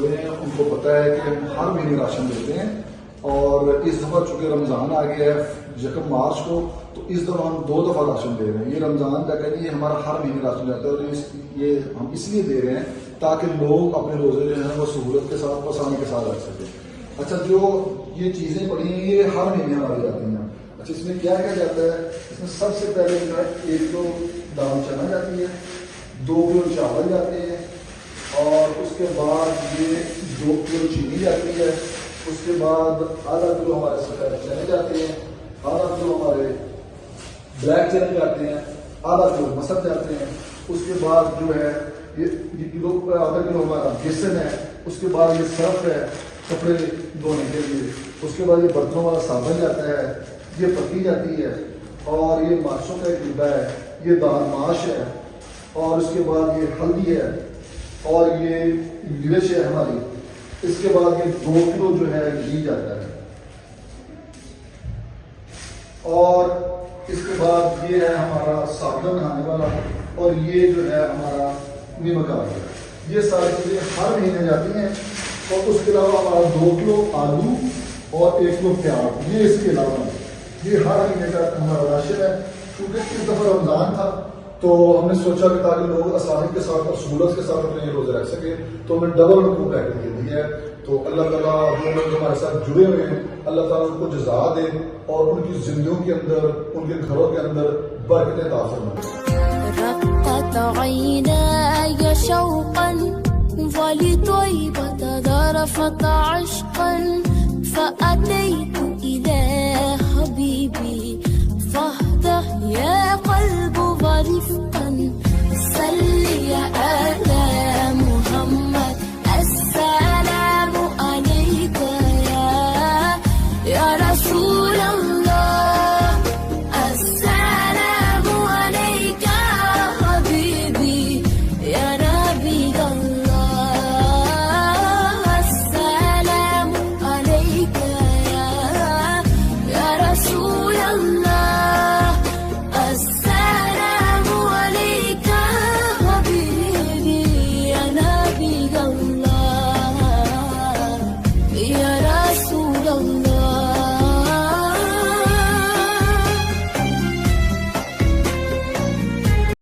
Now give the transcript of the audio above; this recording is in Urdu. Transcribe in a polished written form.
روزے ہیں ان کو پتہ ہے کہ ہم ہر مہینے راشن دیتے ہیں، اور اس دفعہ چونکہ رمضان آ گیا ہے 1 مارچ کو، تو اس دفعہ ہم 2 دفعہ راشن دے رہے ہیں۔ یہ رمضان کا کہ یہ ہمارا ہر مہینے راشن جاتا ہے، اور یہ ہم اس لیے دے رہے ہیں تاکہ لوگ اپنے روزے جو ہیں وہ سہولت کے ساتھ آسانی کے ساتھ رکھ سکیں۔ اچھا، جو یہ چیزیں پڑی ہیں یہ ہر مہینے ہماری جاتی ہیں۔ اچھا، اس میں کیا کیا جاتا ہے؟ اس میں سب سے پہلے جو ہے 1 کلو دال چنا جاتی ہے، 2 کلو چاول جاتے ہیں، اور اس کے بعد یہ 2 کلو چینی جاتی ہے، اس کے بعد آدھا کلو ہمارے سفید چنے جاتے ہیں، آدھا کلو ہمارے بلیک چنے جاتے ہیں، آدھا کلو مسر جاتے ہیں، اس کے بعد جو ہے یہ کلو آدھا کلو ہمارا بیسن ہے، اس کے بعد یہ سرف ہے کپڑے دھونے کے لیے، اس کے بعد یہ برتنوں والا صابن جاتا ہے، یہ پتی جاتی ہے، اور یہ مارچوں کا ایک ڈبہ ہے، یہ دال ماش ہے، اور اس کے بعد یہ ہلدی ہے، اور یہ مرچ ہے ہماری، اس کے بعد یہ 2 کلو جو ہے گھی جاتا ہے، اور اس کے بعد یہ ہے ہمارا صابن نہانے والا، اور یہ جو ہے ہمارا نمک آ گیا۔ یہ ساری چیزیں ہر مہینے جاتی ہیں، اور اس کے علاوہ ہمارا 2 کلو آلو اور 1 کلو پیاز، یہ اس کے علاوہ یہ ہر مہینے کا ہمارا راشن ہے۔ کیونکہ اس دفعہ رمضان تھا تو ہم نے سوچا کہ تاکہ لوگ آسانی کے ساتھ اور سہولت کے ساتھ اپنے روزے رکھ سکیں، تو ہم نے ڈبل کو پیکٹ دے دی ہے۔ تو اللہ تعالیٰ جو لوگ ہمارے ساتھ جڑے ہوئے ہیں، اللہ تعالیٰ ان کو جزا دے اور ان کی زندگیوں کے اندر، ان کے گھروں کے اندر برکتیں عطا فرمائے۔ رقت عيناي شوقا ولطيبة ذرفت عشقا فأتيت إلى حبيبي فاهدأ يا قلب ظرف